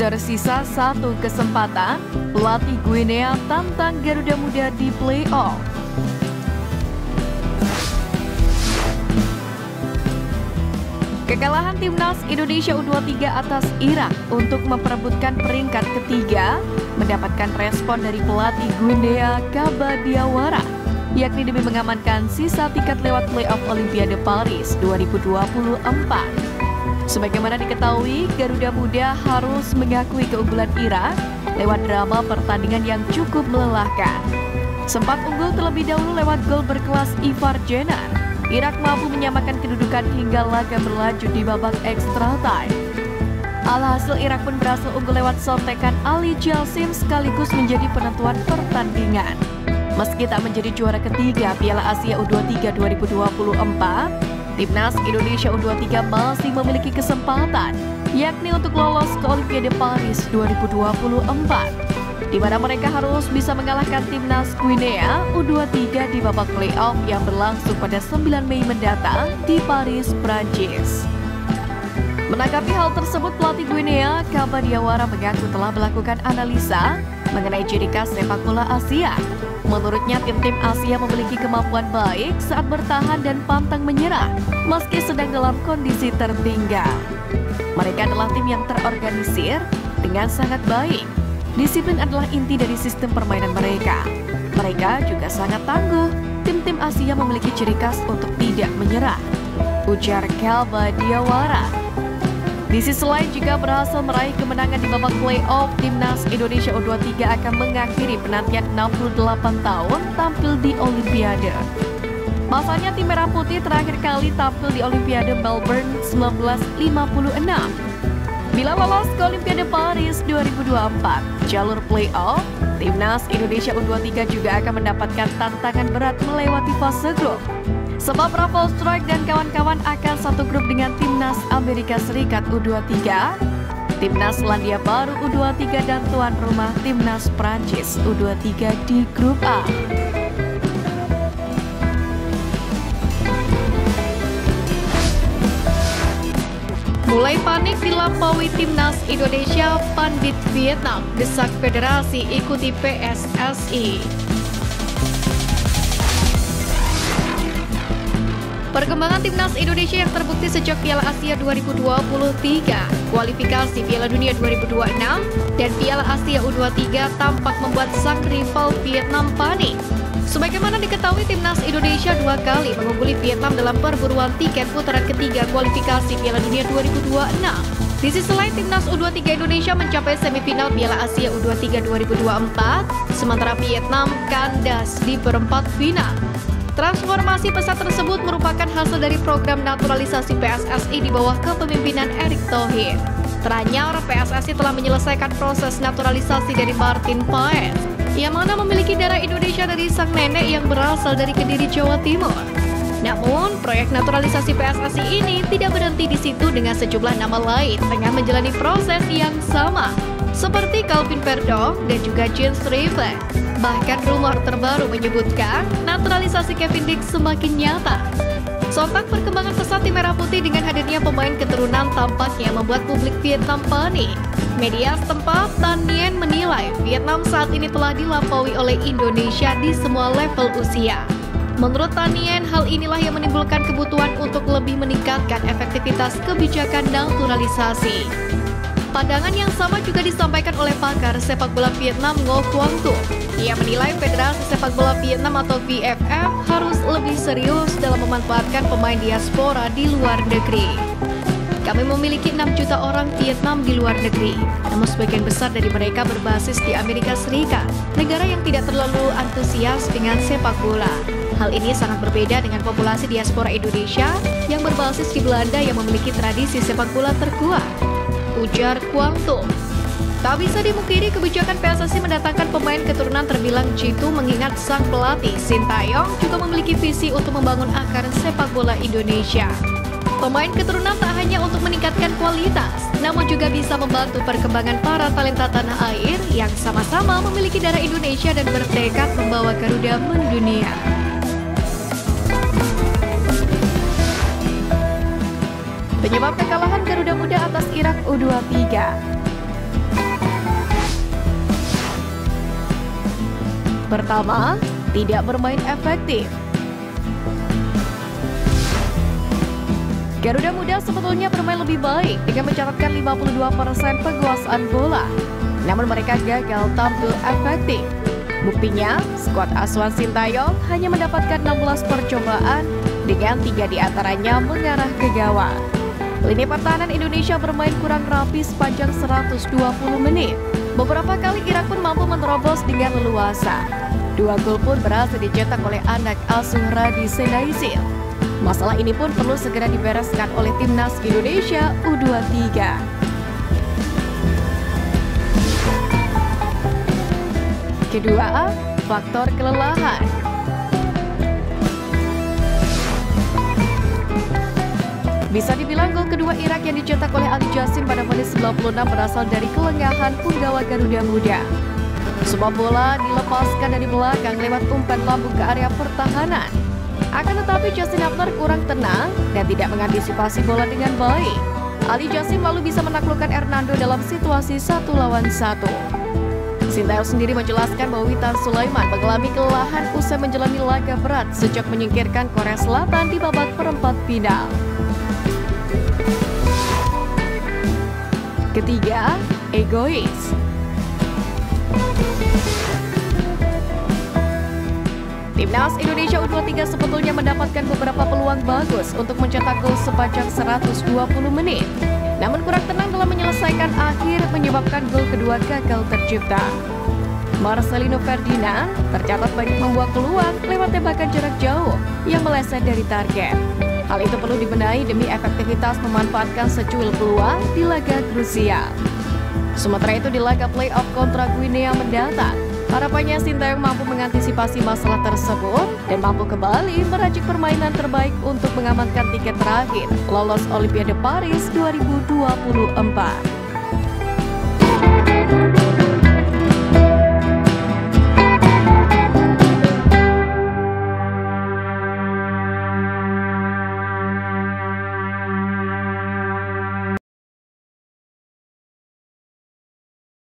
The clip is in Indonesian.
Tersisa satu kesempatan, pelatih Guinea tantang Garuda Muda di play-off. Kekalahan timnas Indonesia U23 atas Irak untuk memperebutkan peringkat ketiga mendapatkan respon dari pelatih Guinea Kaba Diawara, yakni demi mengamankan sisa tiket lewat play-off Olimpiade Paris 2024. Sebagaimana diketahui, Garuda Muda harus mengakui keunggulan Irak lewat drama pertandingan yang cukup melelahkan. Sempat unggul terlebih dahulu lewat gol berkelas Ivar Jenner, Irak mampu menyamakan kedudukan hingga laga berlanjut di babak extra time. Alhasil Irak pun berhasil unggul lewat sontekan Ali Jalsim sekaligus menjadi penentuan pertandingan. Meski tak menjadi juara ketiga Piala Asia U23 2024, timnas Indonesia U23 masih memiliki kesempatan, yakni untuk lolos ke Olimpiade Paris 2024. Di mana mereka harus bisa mengalahkan timnas Guinea U23 di babak play-off yang berlangsung pada 9 Mei mendatang di Paris, Prancis. Menanggapi hal tersebut, pelatih Guinea Kaba Diawara mengaku telah melakukan analisa mengenai ciri khas sepak bola Asia. Menurutnya, tim-tim Asia memiliki kemampuan baik saat bertahan dan pantang menyerah meski sedang dalam kondisi tertinggal. Mereka adalah tim yang terorganisir dengan sangat baik. Disiplin adalah inti dari sistem permainan mereka. Mereka juga sangat tangguh. Tim-tim Asia memiliki ciri khas untuk tidak menyerah, ujar Kaba Diawara. Di sisi lain, jika berhasil meraih kemenangan di babak play-off, timnas Indonesia U23 akan mengakhiri penantian 68 tahun tampil di Olimpiade. Pasalnya, tim Merah Putih terakhir kali tampil di Olimpiade Melbourne 1956. Bila lolos ke Olimpiade Paris 2024, jalur play-off, timnas Indonesia U23 juga akan mendapatkan tantangan berat melewati fase grup. Sebab Raffles Strike dan kawan-kawan akan satu grup dengan timnas Amerika Serikat U23, timnas Selandia Baru U23 dan tuan rumah timnas Prancis U23 di grup A. Mulai panik dilampaui timnas Indonesia, pandit Vietnam desak federasi ikuti PSSI. Perkembangan timnas Indonesia yang terbukti sejak Piala Asia 2023, kualifikasi Piala Dunia 2026, dan Piala Asia U23 tampak membuat sang rival Vietnam panik. Sebagaimana diketahui, timnas Indonesia dua kali mengungguli Vietnam dalam perburuan tiket putaran ketiga kualifikasi Piala Dunia 2026. Di sisi lain, timnas U23 Indonesia mencapai semifinal Piala Asia U23 2024, sementara Vietnam kandas di perempat final. Transformasi pesat tersebut merupakan hasil dari program naturalisasi PSSI di bawah kepemimpinan Erick Thohir. Teranyar, PSSI telah menyelesaikan proses naturalisasi dari Martin Paes, yang mana memiliki darah Indonesia dari sang nenek yang berasal dari Kediri, Jawa Timur. Namun, proyek naturalisasi PSSI ini tidak berhenti di situ dengan sejumlah nama lain tengah menjalani proses yang sama, seperti Calvin Verdong dan juga Jens River. Bahkan rumor terbaru menyebutkan naturalisasi Kevin Dick semakin nyata. Sontak perkembangan pesat tim Merah Putih dengan hadirnya pemain keturunan tampaknya membuat publik Vietnam panik. Media setempat Tan Nien menilai Vietnam saat ini telah dilampaui oleh Indonesia di semua level usia. Menurut Tan Nien, hal inilah yang menimbulkan kebutuhan untuk lebih meningkatkan efektivitas kebijakan naturalisasi. Pandangan yang sama juga disampaikan oleh pakar sepak bola Vietnam Ngo Quang Tuc. Ia menilai Federasi Sepak Bola Vietnam atau VFF harus lebih serius dalam memanfaatkan pemain diaspora di luar negeri. Kami memiliki 6 juta orang Vietnam di luar negeri, namun sebagian besar dari mereka berbasis di Amerika Serikat, negara yang tidak terlalu antusias dengan sepak bola. Hal ini sangat berbeda dengan populasi diaspora Indonesia yang berbasis di Belanda yang memiliki tradisi sepak bola terkuat, ujar Quang Tuc. Tak bisa dimungkiri kebijakan PSSI mendatangkan pemain keturunan terbilang jitu mengingat sang pelatih Sintayong juga memiliki visi untuk membangun akar sepak bola Indonesia. Pemain keturunan tak hanya untuk meningkatkan kualitas, namun juga bisa membantu perkembangan para talenta tanah air yang sama-sama memiliki darah Indonesia dan bertekad membawa Garuda mendunia. Penyebab kekalahan Garuda Muda atas Irak U23. Pertama, tidak bermain efektif. Garuda Muda sebetulnya bermain lebih baik dengan mencatatkan 52% penguasaan bola. Namun mereka gagal tampil efektif. Buktinya, skuad asuhan Sintayong hanya mendapatkan 16 percobaan dengan 3 diantaranya mengarah ke gawang. Lini pertahanan Indonesia bermain kurang rapi sepanjang 120 menit. Beberapa kali Irak pun mampu menerobos dengan leluasa. 2 gol pun berhasil dicetak oleh anak asuh Radi Senaizil. Masalah ini pun perlu segera dibereskan oleh Timnas Indonesia U23. Kedua, faktor kelelahan. Bisa dibilang gol kedua Irak yang dicetak oleh Ali Jassim pada menit 96 berasal dari kelengahan punggawa Garuda Muda. Sebuah bola dilepaskan dari belakang lewat umpan lambung ke area pertahanan. Akan tetapi Justin Hubner kurang tenang dan tidak mengantisipasi bola dengan baik. Ali Jassim lalu bisa menaklukkan Hernando dalam situasi 1 lawan 1. Sintayong sendiri menjelaskan bahwa Witan Sulaiman mengalami kelelahan usai menjalani laga berat sejak menyingkirkan Korea Selatan di babak perempat final. Ketiga, egois. Timnas Indonesia U23 sebetulnya mendapatkan beberapa peluang bagus untuk mencetak gol sepanjang 120 menit. Namun kurang tenang dalam menyelesaikan akhir menyebabkan gol kedua gagal tercipta. Marcelino Ferdinand tercatat banyak membuat peluang lewat tembakan jarak jauh yang meleset dari target. Hal itu perlu dibenahi demi efektivitas memanfaatkan secuil peluang di laga krusial. Sementara itu di laga playoff kontra Guinea mendatang, harapannya Sintayong mampu mengantisipasi masalah tersebut dan mampu kembali meracik permainan terbaik untuk mengamankan tiket terakhir lolos Olimpiade Paris 2024.